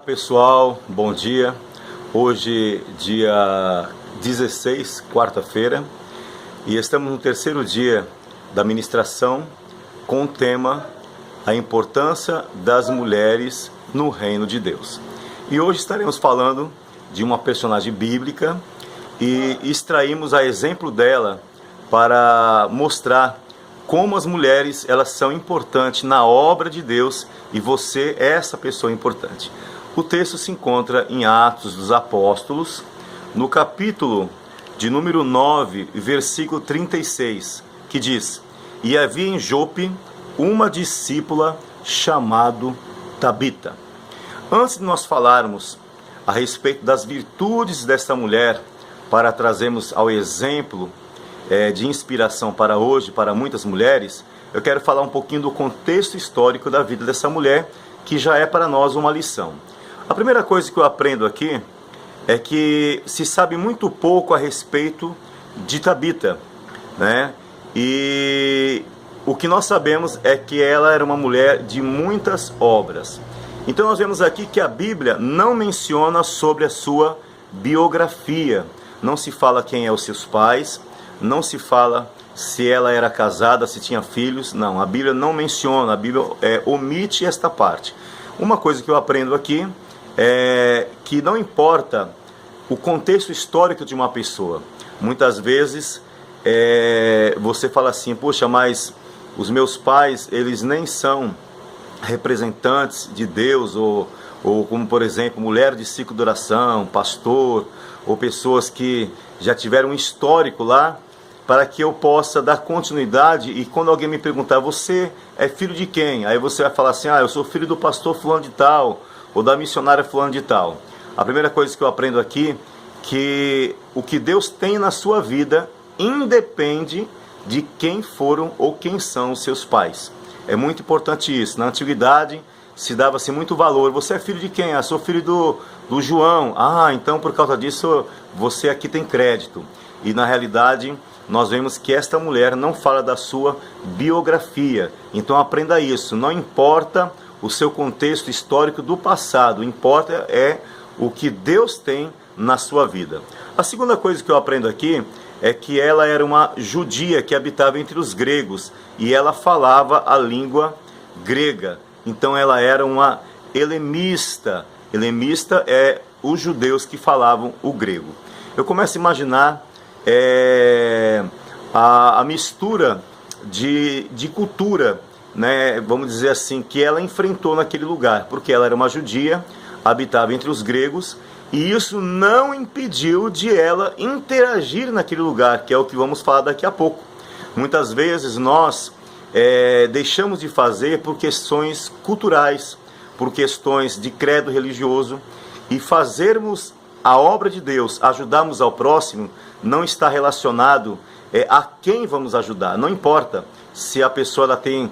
Pessoal, bom dia. Hoje, dia 16, quarta-feira, e estamos no terceiro dia da ministração com o tema A Importância das Mulheres no Reino de Deus. E hoje estaremos falando de uma personagem bíblica e extraímos a exemplo dela para mostrar como as mulheres elas são importantes na obra de Deus e você é essa pessoa importante. O texto se encontra em Atos dos Apóstolos, no capítulo de número 9, versículo 36, que diz: E havia em Jope uma discípula chamada Tabita. Antes de nós falarmos a respeito das virtudes desta mulher, para trazermos ao exemplo de inspiração para hoje, para muitas mulheres, eu quero falar um pouquinho do contexto histórico da vida dessa mulher, que já é para nós uma lição. A primeira coisa que eu aprendo aqui é que se sabe muito pouco a respeito de Tabita, né? E o que nós sabemos é que ela era uma mulher de muitas obras. Então nós vemos aqui que a Bíblia não menciona sobre a sua biografia. Não se fala quem é os seus pais, não se fala se ela era casada, se tinha filhos. Não, a Bíblia não menciona, a Bíblia omite esta parte. Uma coisa que eu aprendo aqui é que não importa o contexto histórico de uma pessoa. Muitas vezes você fala assim: poxa, mas os meus pais, eles nem são representantes de Deus, ou como por exemplo, mulher de ciclo de oração, pastor, ou pessoas que já tiveram um histórico lá, para que eu possa dar continuidade. E quando alguém me perguntar: você é filho de quem? Aí você vai falar assim: eu sou filho do pastor fulano de tal, ou da missionária fulano de tal. A primeira coisa que eu aprendo aqui, que o que Deus tem na sua vida independe de quem foram ou quem são os seus pais. É muito importante isso. Na antiguidade se dava-se muito valor. Você é filho de quem? Sou filho do João. Então por causa disso você aqui tem crédito. E na realidade nós vemos que esta mulher não fala da sua biografia. Então aprenda isso. Não importa o seu contexto histórico do passado, o que importa é o que Deus tem na sua vida. A segunda coisa que eu aprendo aqui é que ela era uma judia que habitava entre os gregos e ela falava a língua grega. Então ela era uma elemista. Elemista é os judeus que falavam o grego. Eu começo a imaginar a mistura de cultura, né, vamos dizer assim, que ela enfrentou naquele lugar, porque ela era uma judia, habitava entre os gregos, e isso não impediu de ela interagir naquele lugar, que é o que vamos falar daqui a pouco. Muitas vezes nós deixamos de fazer por questões culturais, por questões de credo religioso, e fazermos a obra de Deus, ajudarmos ao próximo, não está relacionado a quem vamos ajudar. Não importa se a pessoa ela tem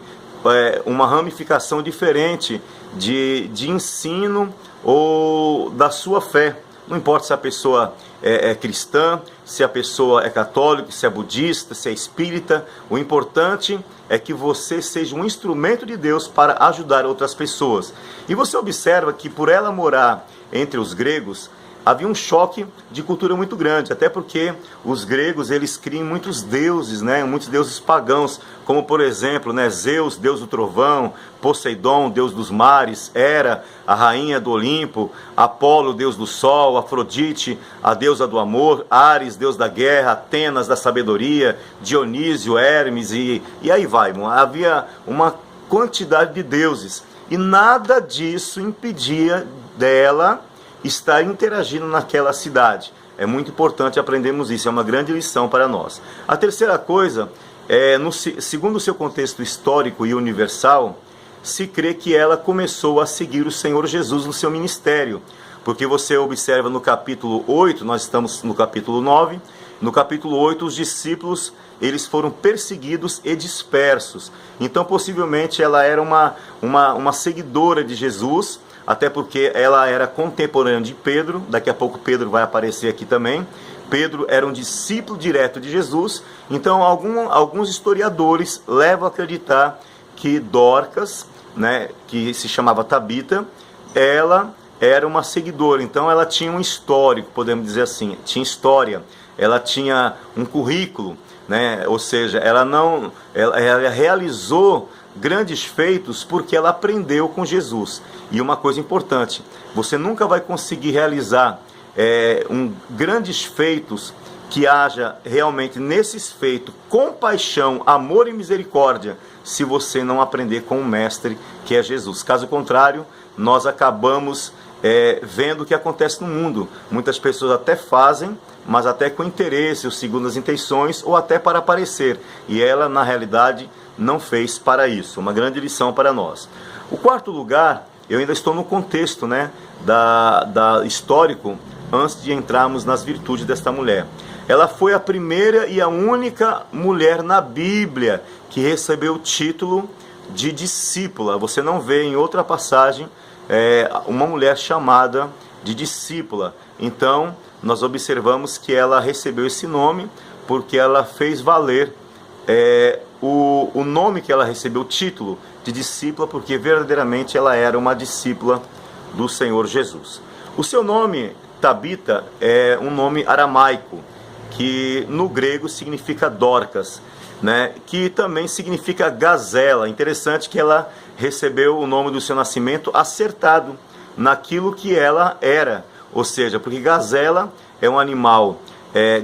uma ramificação diferente de ensino ou da sua fé. Não importa se a pessoa é cristã, se a pessoa é católica, se é budista, se é espírita. O importante é que você seja um instrumento de Deus para ajudar outras pessoas. E você observa que por ela morar entre os gregos, havia um choque de cultura muito grande, até porque os gregos eles criam muitos deuses, né? Muitos deuses pagãos, como por exemplo, né, Zeus, deus do trovão, Poseidon, deus dos mares, Hera, a rainha do Olimpo, Apolo, deus do sol, Afrodite, a deusa do amor, Ares, deus da guerra, Atenas, da sabedoria, Dionísio, Hermes, e aí vai. Havia uma quantidade de deuses, e nada disso impedia dela estar interagindo naquela cidade. É muito importante aprendermos isso, é uma grande lição para nós. A terceira coisa, segundo o seu contexto histórico e universal, se crê que ela começou a seguir o Senhor Jesus no seu ministério, porque você observa no capítulo 8, nós estamos no capítulo 9, no capítulo 8 os discípulos eles foram perseguidos e dispersos. Então possivelmente ela era uma seguidora de Jesus, até porque ela era contemporânea de Pedro. Daqui a pouco Pedro vai aparecer aqui também. Pedro era um discípulo direto de Jesus. Então alguns historiadores levam a acreditar que Dorcas, né, que se chamava Tabita, ela era uma seguidora, então ela tinha um histórico, podemos dizer assim, tinha história, ela tinha um currículo, né? Ou seja, ela realizou grandes feitos porque ela aprendeu com Jesus. E uma coisa importante, você nunca vai conseguir realizar grandes feitos que haja realmente nesses feitos compaixão, amor e misericórdia, se você não aprender com o mestre que é Jesus. Caso contrário, nós acabamos vendo o que acontece no mundo. Muitas pessoas até fazem, mas até com interesse, ou segundo as intenções, ou até para aparecer. E ela, na realidade, não fez para isso. Uma grande lição para nós. O quarto lugar, eu ainda estou no contexto, né, da histórico, antes de entrarmos nas virtudes desta mulher. Ela foi a primeira e a única mulher na Bíblia que recebeu o título de discípula. Você não vê em outra passagem uma mulher chamada de discípula. Então, nós observamos que ela recebeu esse nome porque ela fez valer o nome que ela recebeu, o título de discípula, porque verdadeiramente ela era uma discípula do Senhor Jesus. O seu nome, Tabita, é um nome aramaico, que no grego significa Dorcas, né? Que também significa gazela. Interessante que ela recebeu o nome do seu nascimento acertado naquilo que ela era, ou seja, porque gazela é um animal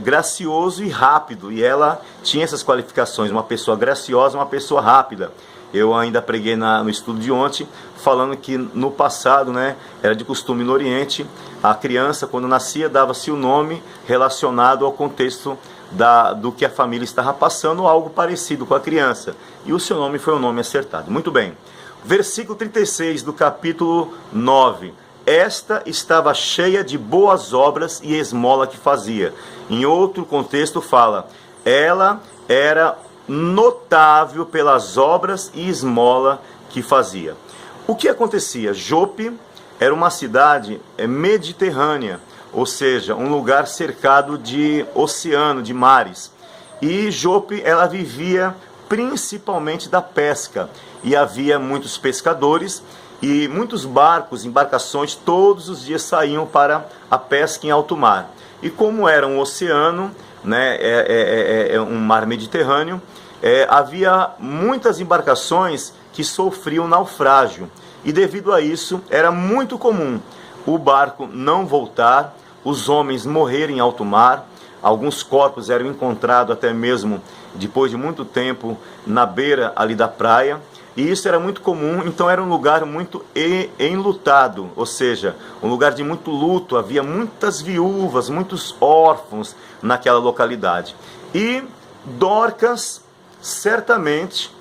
gracioso e rápido, e ela tinha essas qualificações, uma pessoa graciosa, uma pessoa rápida. Eu ainda preguei no estudo de ontem, falando que no passado, né, era de costume no Oriente, a criança, quando nascia, dava-se o nome relacionado ao contexto do que a família estava passando, ou algo parecido com a criança. E o seu nome foi um nome acertado. Muito bem. Versículo 36 do capítulo 9. Esta estava cheia de boas obras e esmola que fazia. Em outro contexto fala, ela era notável pelas obras e esmola que fazia. O que acontecia? Jope era uma cidade mediterrânea, ou seja, um lugar cercado de oceano, de mares. E Jope, ela vivia principalmente da pesca, e havia muitos pescadores e muitos barcos, embarcações, todos os dias saíam para a pesca em alto mar. E como era um oceano, né, um mar Mediterrâneo, havia muitas embarcações que sofriam naufrágio. E devido a isso, era muito comum o barco não voltar, os homens morrerem em alto mar. Alguns corpos eram encontrados até mesmo depois de muito tempo na beira ali da praia. E isso era muito comum, então era um lugar muito enlutado, ou seja, um lugar de muito luto. Havia muitas viúvas, muitos órfãos naquela localidade. E Dorcas, certamente,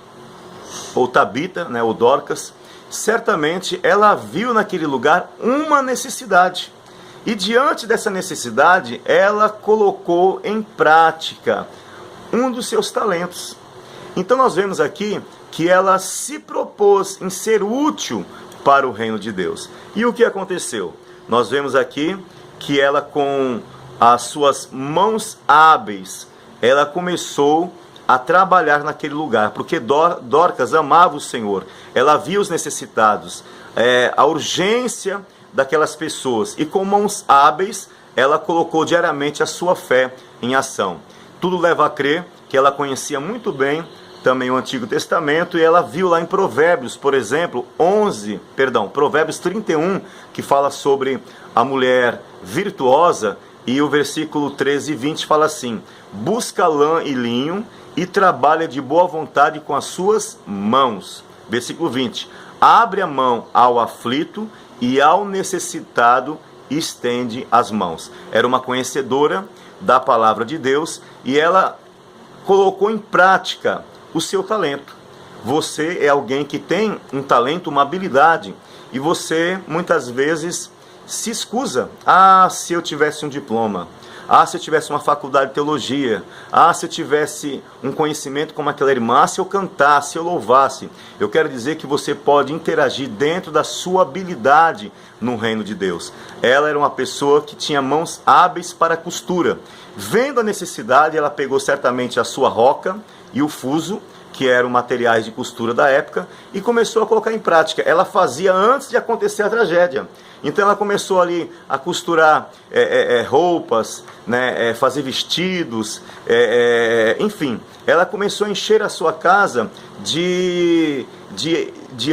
ou Tabita, né, ou Dorcas, certamente ela viu naquele lugar uma necessidade. E diante dessa necessidade, ela colocou em prática um dos seus talentos. Então nós vemos aqui que ela se propôs em ser útil para o reino de Deus. E o que aconteceu? Nós vemos aqui que ela, com as suas mãos hábeis, ela começou a trabalhar naquele lugar, porque Dorcas amava o Senhor, ela via os necessitados, a urgência daquelas pessoas, e com mãos hábeis, ela colocou diariamente a sua fé em ação. Tudo leva a crer que ela conhecia muito bem também o Antigo Testamento, e ela viu lá em Provérbios, por exemplo, Provérbios 31, que fala sobre a mulher virtuosa, e o versículo 13 e 20 fala assim: busca lã e linho e trabalha de boa vontade com as suas mãos. Versículo 20, abre a mão ao aflito e ao necessitado estende as mãos. Era uma conhecedora da palavra de Deus, e ela colocou em prática o seu talento. Você é alguém que tem um talento, uma habilidade, e você muitas vezes se escusa. Se eu tivesse um diploma, se eu tivesse uma faculdade de teologia, se eu tivesse um conhecimento como aquela irmã, se eu cantasse, se eu louvasse. Eu quero dizer que você pode interagir dentro da sua habilidade no reino de Deus. Ela era uma pessoa que tinha mãos hábeis para a costura. Vendo a necessidade, ela pegou certamente a sua roca e o fuso, que eram materiais de costura da época, e começou a colocar em prática. Ela fazia antes de acontecer a tragédia. Então ela começou ali a costurar roupas, né, fazer vestidos, enfim. Ela começou a encher a sua casa de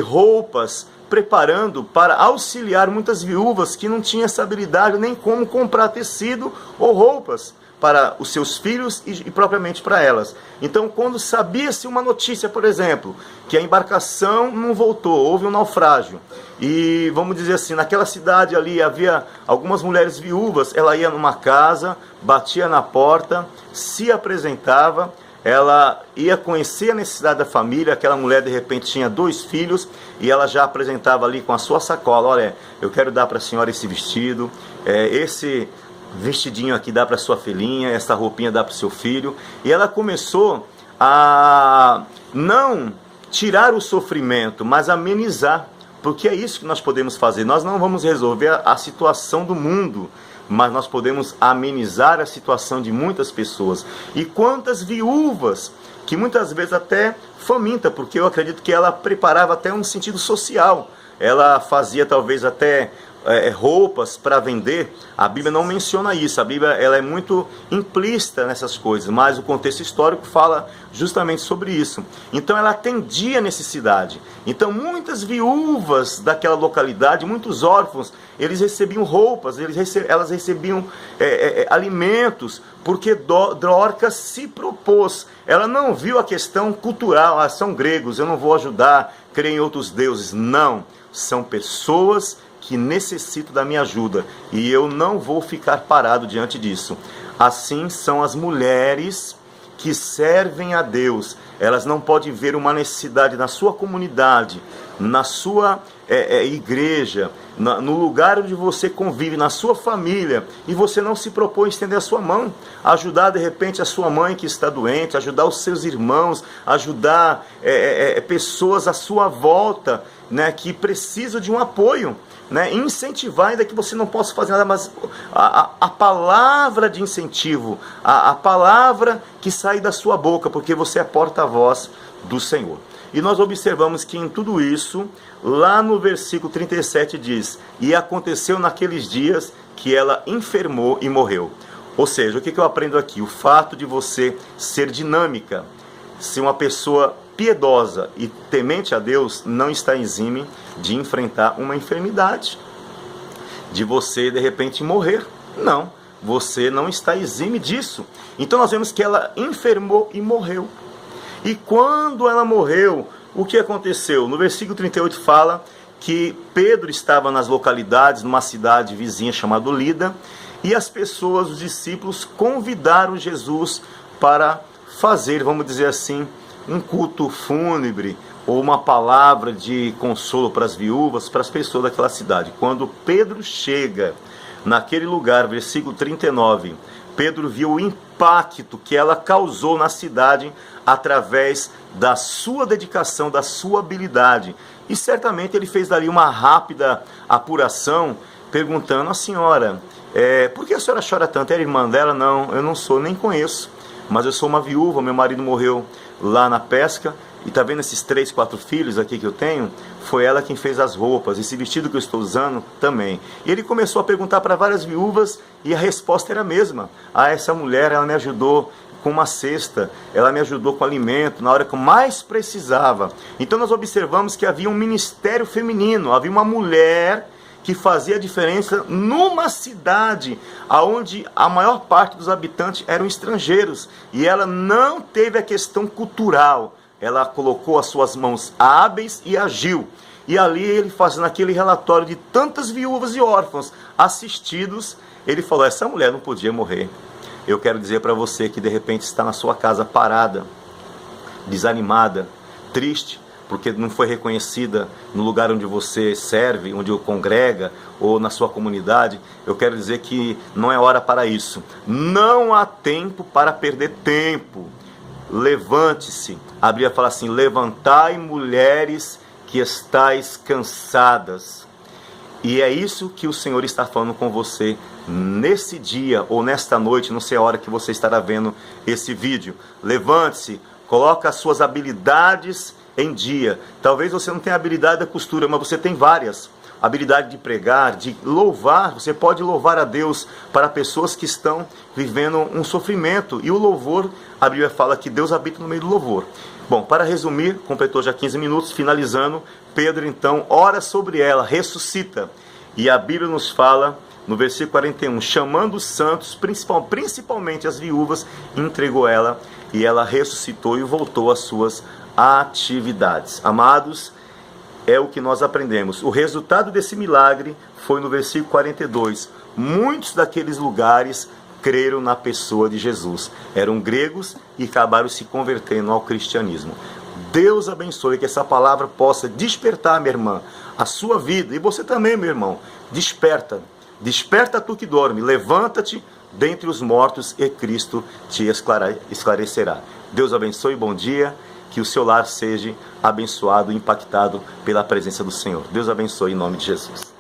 roupas, preparando para auxiliar muitas viúvas que não tinham essa habilidade nem como comprar tecido ou roupas para os seus filhos e propriamente para elas. Então, quando sabia-se uma notícia, por exemplo, que a embarcação não voltou, houve um naufrágio, e vamos dizer assim, naquela cidade ali havia algumas mulheres viúvas, ela ia numa casa, batia na porta, se apresentava, ela ia conhecer a necessidade da família. Aquela mulher de repente tinha 2 filhos e ela já apresentava ali com a sua sacola: olha, eu quero dar para a senhora esse vestido, esse vestidinho aqui dá para sua filhinha, essa roupinha dá para o seu filho. E ela começou a não tirar o sofrimento, mas amenizar, porque é isso que nós podemos fazer. Nós não vamos resolver a situação do mundo, mas nós podemos amenizar a situação de muitas pessoas. E quantas viúvas, que muitas vezes até faminta, porque eu acredito que ela preparava até um sentido social. Ela fazia talvez até roupas para vender. A Bíblia não menciona isso. A Bíblia ela é muito implícita nessas coisas, mas o contexto histórico fala justamente sobre isso. Então ela atendia a necessidade. Então muitas viúvas daquela localidade, muitos órfãos, eles recebiam roupas, elas recebiam alimentos, porque Dorcas se propôs. Ela não viu a questão cultural: são gregos, eu não vou ajudar, creio em outros deuses. Não, são pessoas que necessitam da minha ajuda, e eu não vou ficar parado diante disso. Assim são as mulheres que servem a Deus. Elas não podem ver uma necessidade na sua comunidade, na sua igreja, no lugar onde você convive, na sua família, e você não se propõe a estender a sua mão, ajudar de repente a sua mãe que está doente, ajudar os seus irmãos, ajudar pessoas à sua volta, né, que precisam de um apoio, né, incentivar, ainda que você não possa fazer nada, mas a palavra de incentivo, a palavra que sai da sua boca, porque você é porta-voz do Senhor. E nós observamos que em tudo isso, lá no versículo 37 diz: e aconteceu naqueles dias que ela enfermou e morreu. Ou seja, o que eu aprendo aqui? O fato de você ser dinâmica, ser uma pessoa piedosa e temente a Deus, não está exime de enfrentar uma enfermidade, de você de repente morrer. Não, você não está exime disso. Então nós vemos que ela enfermou e morreu. E quando ela morreu, o que aconteceu? No versículo 38 fala que Pedro estava nas localidades, numa cidade vizinha chamada Lida, e as pessoas, os discípulos, convidaram Jesus para fazer, vamos dizer assim, um culto fúnebre, ou uma palavra de consolo para as viúvas, para as pessoas daquela cidade. Quando Pedro chega naquele lugar, versículo 39, Pedro viu o impacto que ela causou na cidade através da sua dedicação, da sua habilidade. E certamente ele fez dali uma rápida apuração, perguntando à senhora: por que a senhora chora tanto? Era irmã dela? Não, eu não sou, nem conheço, mas eu sou uma viúva, meu marido morreu lá na pesca, e tá vendo esses 3, 4 filhos aqui que eu tenho? Foi ela quem fez as roupas, esse vestido que eu estou usando também. E ele começou a perguntar para várias viúvas, e a resposta era a mesma: essa mulher, ela me ajudou com uma cesta, ela me ajudou com alimento na hora que eu mais precisava. Então nós observamos que havia um ministério feminino, havia uma mulher que fazia a diferença numa cidade onde a maior parte dos habitantes eram estrangeiros, e ela não teve a questão cultural. Ela colocou as suas mãos hábeis e agiu. E ali ele fazendo aquele relatório de tantas viúvas e órfãos assistidos, ele falou: essa mulher não podia morrer. Eu quero dizer para você que de repente está na sua casa parada, desanimada, triste, porque não foi reconhecida no lugar onde você serve, onde congrega, ou na sua comunidade. Eu quero dizer que não é hora para isso. Não há tempo para perder tempo. Levante-se. A Bíblia fala assim: levantai, mulheres que estáis cansadas. E é isso que o Senhor está falando com você nesse dia ou nesta noite, não sei a hora que você estará vendo esse vídeo. Levante-se, Coloca as suas habilidades em dia. Talvez você não tenha habilidade da costura, mas você tem várias. Habilidade de pregar, de louvar. Você pode louvar a Deus para pessoas que estão vivendo um sofrimento. E o louvor, a Bíblia fala que Deus habita no meio do louvor. Bom, para resumir, completou já 15 minutos, finalizando, Pedro então ora sobre ela, ressuscita. E a Bíblia nos fala, no versículo 41, chamando os santos, principalmente as viúvas, entregou ela, e ela ressuscitou e voltou às suas atividades. Amados, é o que nós aprendemos. O resultado desse milagre foi no versículo 42. Muitos daqueles lugares creram na pessoa de Jesus. Eram gregos e acabaram se convertendo ao cristianismo. Deus abençoe, que essa palavra possa despertar, minha irmã, a sua vida. E você também, meu irmão, desperta. Desperta tu que dorme, levanta-te dentre os mortos e Cristo te esclarecerá. Deus abençoe, bom dia, que o seu lar seja abençoado e impactado pela presença do Senhor. Deus abençoe em nome de Jesus.